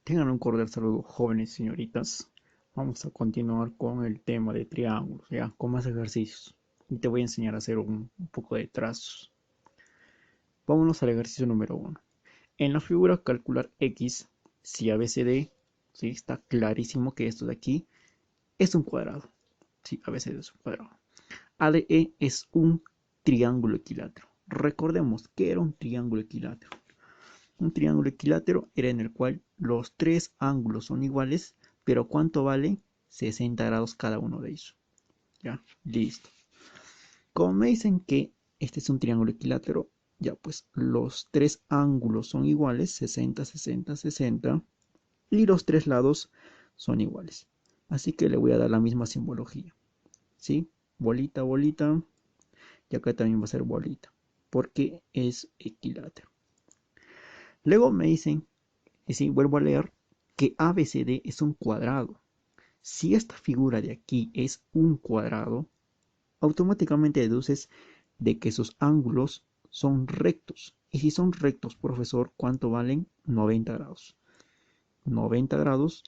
Tengan un cordial saludo, jóvenes señoritas. Vamos a continuar con el tema de triángulos, ya, con más ejercicios. Y te voy a enseñar a hacer un poco de trazos. Vámonos al ejercicio número uno. En la figura calcular x, si ABCD, ¿sí? Está clarísimo que esto de aquí es un cuadrado. Sí, ABCD es un cuadrado. ADE es un triángulo equilátero. Recordemos que era un triángulo equilátero. Un triángulo equilátero era en el cual los tres ángulos son iguales, pero ¿cuánto vale? 60 grados cada uno de ellos. Ya, listo. Como me dicen que este es un triángulo equilátero, ya pues los tres ángulos son iguales, 60, 60, 60, y los tres lados son iguales. Así que le voy a dar la misma simbología, ¿sí? Bolita, bolita, y acá también va a ser bolita, porque es equilátero. Luego me dicen, y sí, vuelvo a leer, que ABCD es un cuadrado. Si esta figura de aquí es un cuadrado, automáticamente deduces de que sus ángulos son rectos. Y si son rectos, profesor, ¿cuánto valen? 90 grados. 90 grados,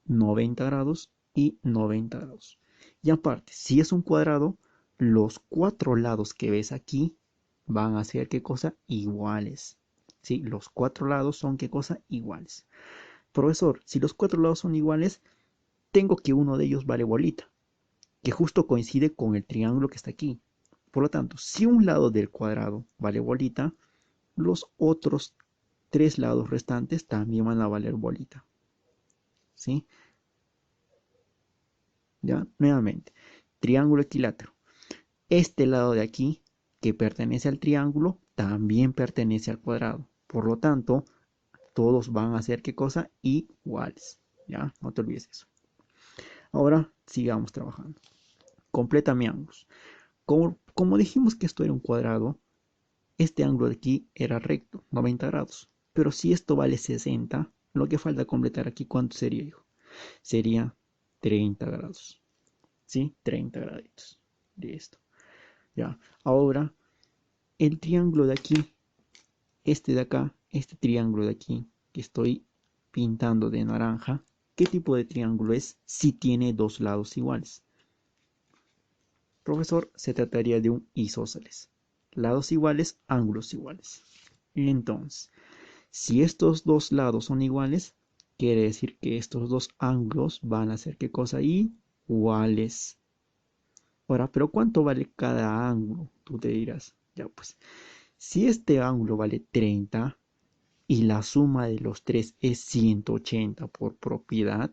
90 grados y 90 grados. Y aparte, si es un cuadrado, los cuatro lados que ves aquí van a ser, ¿qué cosa? Iguales. Sí, los cuatro lados son, ¿qué cosa? Iguales. Profesor, si los cuatro lados son iguales, tengo que uno de ellos vale bolita, que justo coincide con el triángulo que está aquí. Por lo tanto, si un lado del cuadrado vale bolita, los otros tres lados restantes también van a valer bolita. ¿Sí? Ya, nuevamente, triángulo equilátero. Este lado de aquí, que pertenece al triángulo, también pertenece al cuadrado. Por lo tanto, todos van a ser, ¿qué cosa? Iguales. Ya, no te olvides eso. Ahora, sigamos trabajando. Completa mi ángulos. Como dijimos que esto era un cuadrado, este ángulo de aquí era recto, 90 grados. Pero si esto vale 60, lo que falta completar aquí, ¿cuánto sería, hijo? Sería 30 grados. ¿Sí? 30 graditos. Listo. Ya. Ahora, el triángulo de aquí, este de acá, este triángulo de aquí, que estoy pintando de naranja, ¿qué tipo de triángulo es si tiene dos lados iguales? Profesor, se trataría de un isósceles. Lados iguales, ángulos iguales. Entonces, si estos dos lados son iguales, quiere decir que estos dos ángulos van a ser, ¿qué cosa? Iguales. Ahora, ¿pero cuánto vale cada ángulo? Tú te dirás. Ya pues, si este ángulo vale 30 y la suma de los tres es 180 por propiedad,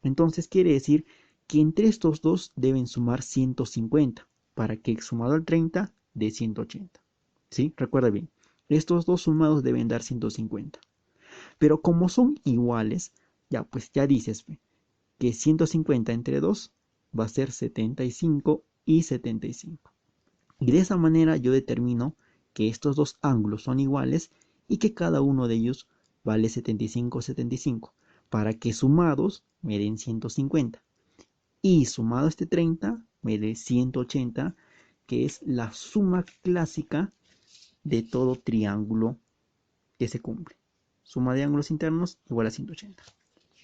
entonces quiere decir que entre estos dos deben sumar 150 para que sumado al 30 dé 180. ¿Sí? Recuerda bien, estos dos sumados deben dar 150. Pero como son iguales, ya pues ya dices que 150 entre 2 va a ser 75 y 75. Y de esa manera yo determino que estos dos ángulos son iguales y que cada uno de ellos vale 75, 75, para que sumados me den 150. Y sumado este 30 me dé 180, que es la suma clásica de todo triángulo que se cumple. Suma de ángulos internos igual a 180.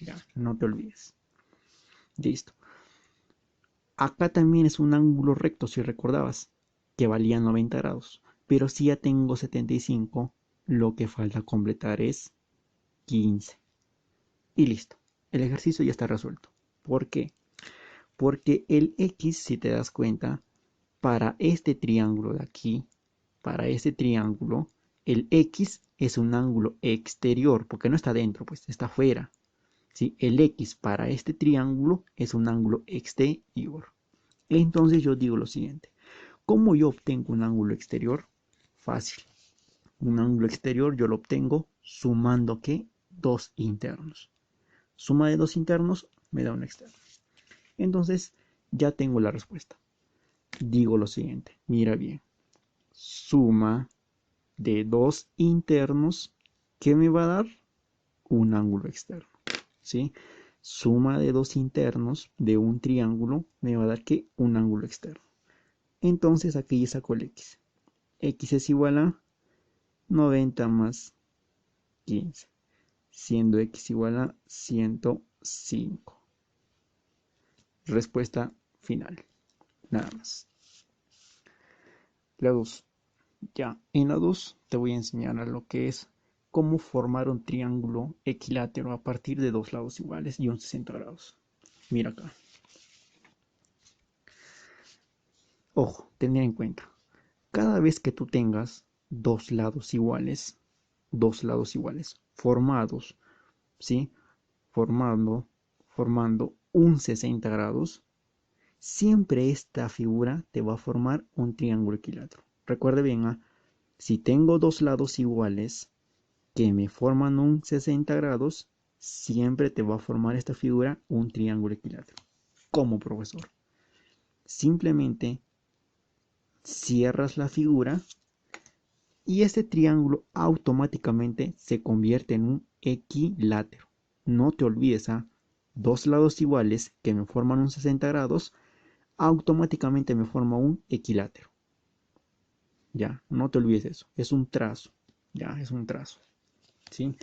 Ya, no te olvides. Listo. Acá también es un ángulo recto, si recordabas, que valía 90 grados. Pero si ya tengo 75, lo que falta completar es 15. Y listo. El ejercicio ya está resuelto. ¿Por qué? Porque el X, si te das cuenta, para este triángulo de aquí, para este triángulo, el X es un ángulo exterior, porque no está dentro, pues está afuera. ¿Sí? El X para este triángulo es un ángulo exterior. Entonces yo digo lo siguiente. ¿Cómo yo obtengo un ángulo exterior? Fácil. Un ángulo exterior yo lo obtengo sumando ¿qué? Dos internos. Suma de dos internos me da un externo. Entonces ya tengo la respuesta. Digo lo siguiente. Mira bien. Suma de dos internos, ¿qué me va a dar? Un ángulo externo. ¿Sí? Suma de dos internos de un triángulo me va a dar ¿qué? Un ángulo externo. Entonces aquí ya saco el X. X es igual a 90 más 15. siendo x igual a 105. Respuesta final. Nada más. La 2. Ya, en la 2 te voy a enseñar a lo que es cómo formar un triángulo equilátero a partir de dos lados iguales y un 60 grados. Mira acá. Ojo, tener en cuenta. Cada vez que tú tengas dos lados iguales formados, ¿sí? Formando un 60 grados, siempre esta figura te va a formar un triángulo equilátero. Recuerde bien, si tengo dos lados iguales que me forman un 60 grados, siempre te va a formar esta figura un triángulo equilátero. Como profesor, simplemente cierras la figura y este triángulo automáticamente se convierte en un equilátero. No te olvides, dos lados iguales que me forman un 60 grados, automáticamente me forma un equilátero. Ya, no te olvides eso, es un trazo, ya, es un trazo, ¿sí?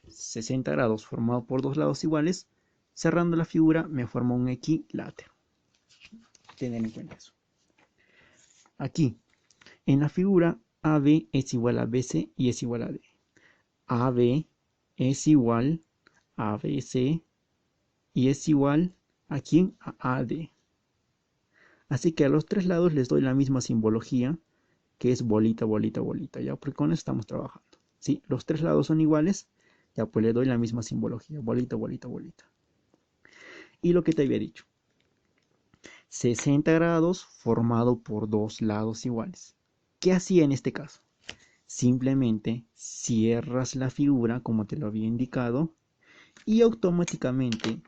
60 grados formado por dos lados iguales, cerrando la figura me forma un equilátero. Tener en cuenta eso. Aquí, en la figura AB es igual a BC y es igual a D. AB es igual a ABC y es igual ¿a quién? A AD. Así que a los tres lados les doy la misma simbología, que es bolita, bolita, bolita, ya, porque con eso estamos trabajando. ¿Sí? Los tres lados son iguales, ya pues le doy la misma simbología, bolita, bolita, bolita. Y lo que te había dicho, 60 grados formado por dos lados iguales. ¿Qué hacía en este caso? Simplemente cierras la figura como te lo había indicado y automáticamente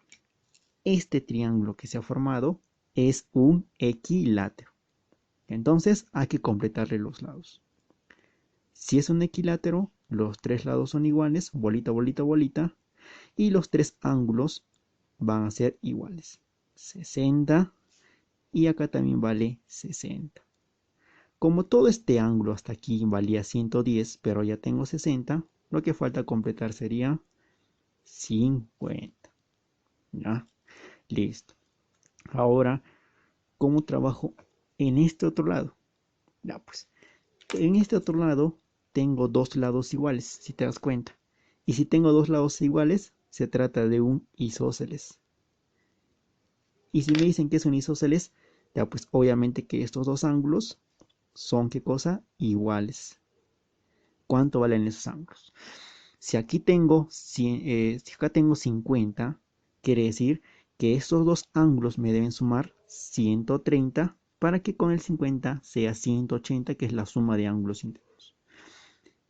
este triángulo que se ha formado es un equilátero. Entonces hay que completarle los lados. Si es un equilátero, los tres lados son iguales, bolita, bolita, bolita, y los tres ángulos van a ser iguales. 60 y acá también vale 60. Como todo este ángulo hasta aquí valía 110, pero ya tengo 60, lo que falta completar sería 50. ¿Ya? Listo. Ahora, ¿cómo trabajo en este otro lado? Ya, pues, en este otro lado tengo dos lados iguales, si te das cuenta. Y si tengo dos lados iguales, se trata de un isósceles. Y si me dicen que es un isósceles, ya pues obviamente que estos dos ángulos son, ¿qué cosa? Iguales. ¿Cuánto valen esos ángulos? Si aquí tengo, si acá tengo 50, quiere decir que estos dos ángulos me deben sumar 130 para que con el 50 sea 180, que es la suma de ángulos íntegros.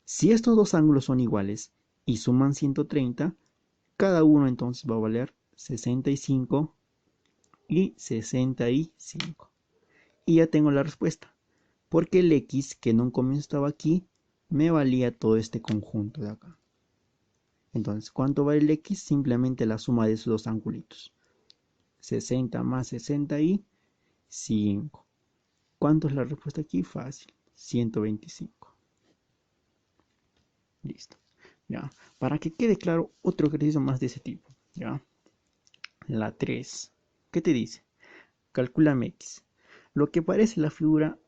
Si estos dos ángulos son iguales y suman 130, cada uno entonces va a valer 65 y 65. Y ya tengo la respuesta, porque el x que en un comienzo estaba aquí me valía todo este conjunto de acá. Entonces, ¿cuánto vale el x? Simplemente la suma de esos dos angulitos. 60 más 65. ¿Cuánto es la respuesta aquí? Fácil. 125. Listo. Ya. Para que quede claro, otro ejercicio más de ese tipo. Ya. La 3. ¿Qué te dice? Calcúlame x. Lo que parece la figura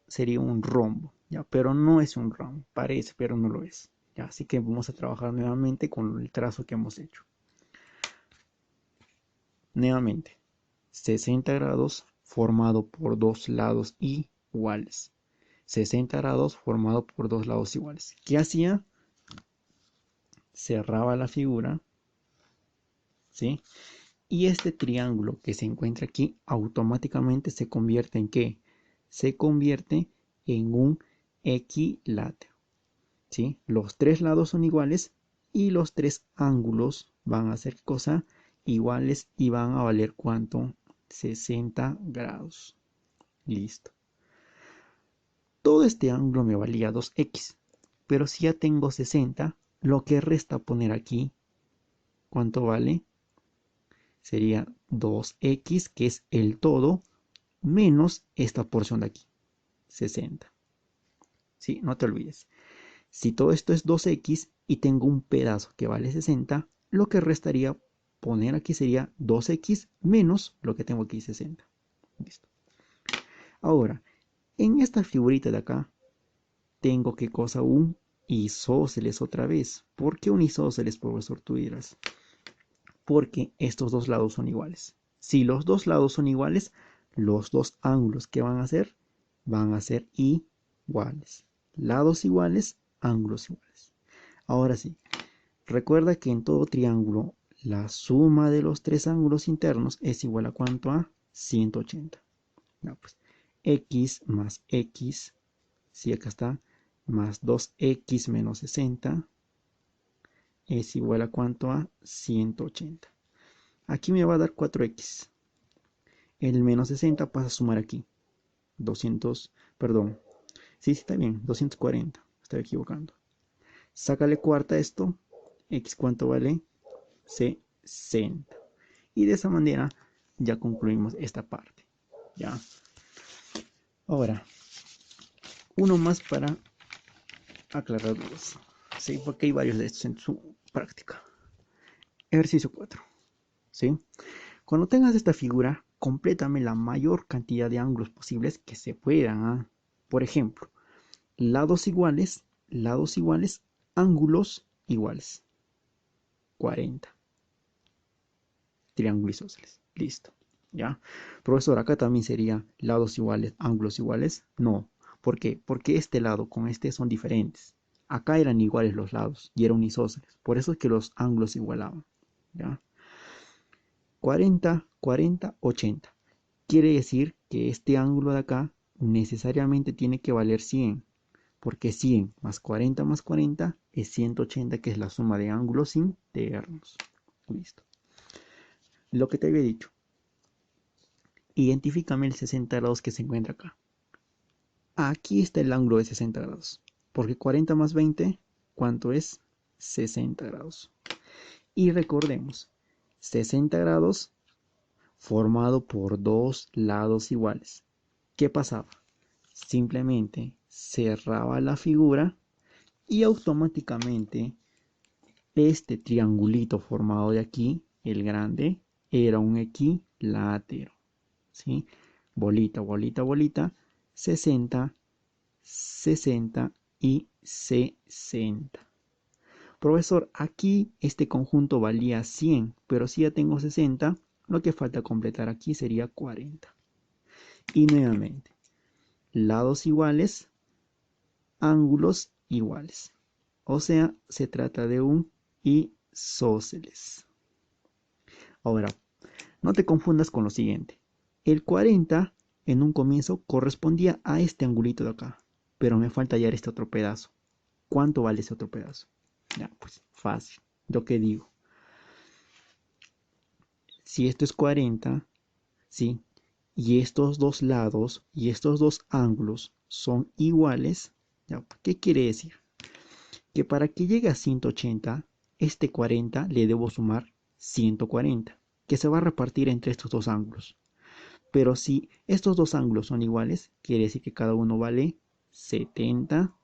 sería un rombo, ¿ya? Pero no es un rombo. Parece, pero no lo es. ¿Ya? Así que vamos a trabajar nuevamente con el trazo que hemos hecho. Nuevamente, 60 grados formado por dos lados iguales. 60 grados formado por dos lados iguales. ¿Qué hacía? Cerraba la figura, ¿sí? Y este triángulo que se encuentra aquí automáticamente se convierte en ¿qué? Se convierte en un equilátero, ¿sí? Los tres lados son iguales y los tres ángulos van a ser cosa iguales y van a valer ¿cuánto? 60 grados. Listo. Todo este ángulo me valía 2x, pero si ya tengo 60, lo que resta poner aquí, ¿cuánto vale? Sería 2x, que es el todo, menos esta porción de aquí, 60. ¿Sí? No te olvides. Si todo esto es 2x y tengo un pedazo que vale 60, lo que restaría poner aquí sería 2x menos lo que tengo aquí 60. Listo. Ahora, en esta figurita de acá, tengo que cosa un isósceles otra vez. ¿Por qué un isósceles, profesor? Tú dirás. Porque estos dos lados son iguales. Si los dos lados son iguales, los dos ángulos que van a ser iguales. Lados iguales, ángulos iguales. Ahora sí, recuerda que en todo triángulo la suma de los tres ángulos internos es igual a ¿cuánto? A 180. Ya, pues, x más x, si acá está, más 2x menos 60 es igual a ¿cuánto? A 180. Aquí me va a dar 4x. El menos 60 pasa a sumar aquí. 200, perdón. Sí, está bien, 240. Estoy equivocando. Sácale cuarta a esto. X, ¿cuánto vale? 60. Y de esa manera ya concluimos esta parte. ¿Ya? Ahora, uno más para aclarar dudas. Sí, porque hay varios de estos en su práctica. Ejercicio 4. ¿Sí? Cuando tengas esta figura, complétame la mayor cantidad de ángulos posibles que se puedan. Por ejemplo, lados iguales, ángulos iguales. 40. Triángulo isósceles. Listo. ¿Ya? Profesor, acá también sería lados iguales, ángulos iguales. No. ¿Por qué? Porque este lado con este son diferentes. Acá eran iguales los lados y era un isósceles. Por eso es que los ángulos se igualaban. ¿Ya? 40, 40, 80. Quiere decir que este ángulo de acá necesariamente tiene que valer 100. Porque 100 más 40 es 180, que es la suma de ángulos internos. Listo. Lo que te había dicho. Identifícame el 60 grados que se encuentra acá. Aquí está el ángulo de 60 grados. Porque 40 más 20, ¿cuánto es? 60 grados. Y recordemos, 60 grados formado por dos lados iguales. ¿Qué pasaba? Simplemente cerraba la figura y automáticamente este triangulito formado de aquí, el grande, era un equilátero. ¿Sí? Bolita, bolita, bolita, 60, 60 y 60. Profesor, aquí este conjunto valía 100, pero si ya tengo 60, lo que falta completar aquí sería 40. Y nuevamente, lados iguales, ángulos iguales. O sea, se trata de un isósceles. Ahora, no te confundas con lo siguiente. El 40 en un comienzo correspondía a este angulito de acá, pero me falta hallar este otro pedazo. ¿Cuánto vale ese otro pedazo? Ya, pues fácil. Lo que digo. Si esto es 40, ¿sí? Y estos dos lados y estos dos ángulos son iguales, ¿ya? ¿Qué quiere decir? Que para que llegue a 180, este 40 le debo sumar 140, que se va a repartir entre estos dos ángulos. Pero si estos dos ángulos son iguales, quiere decir que cada uno vale 70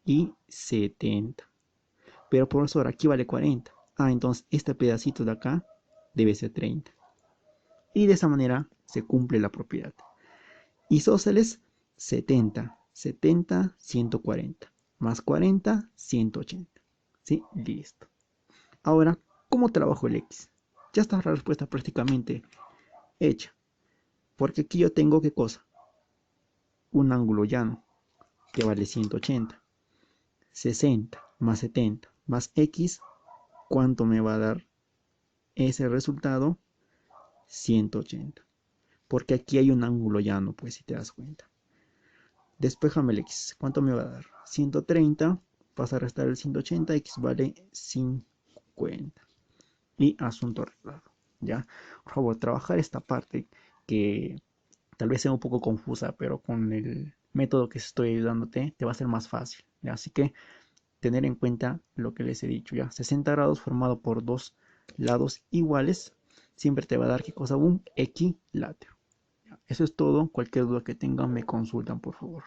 y 70. Pero profesor, aquí vale 40. Entonces este pedacito de acá debe ser 30. Y de esa manera se cumple la propiedad. Isósceles 70, 70, 140. Más 40, 180. ¿Sí? Listo. Ahora, ¿cómo trabajo el X? Ya está la respuesta prácticamente hecha. Porque aquí yo tengo, ¿qué cosa? Un ángulo llano que vale 180. 60 más 70 más X, ¿cuánto me va a dar ese resultado? 180. Porque aquí hay un ángulo llano, pues si te das cuenta. Despéjame el X. ¿Cuánto me va a dar? 130. Pasa a restar el 180. X vale 50. Y asunto arreglado. ¿Ya? Por favor, trabajar esta parte que tal vez sea un poco confusa, pero con el método que estoy ayudándote te va a ser más fácil. ¿Ya? Así que tener en cuenta lo que les he dicho. ¿Ya? 60 grados formado por dos lados iguales siempre te va a dar, ¿qué cosa? Un equilátero. Eso es todo. Cualquier duda que tengan me consultan, por favor.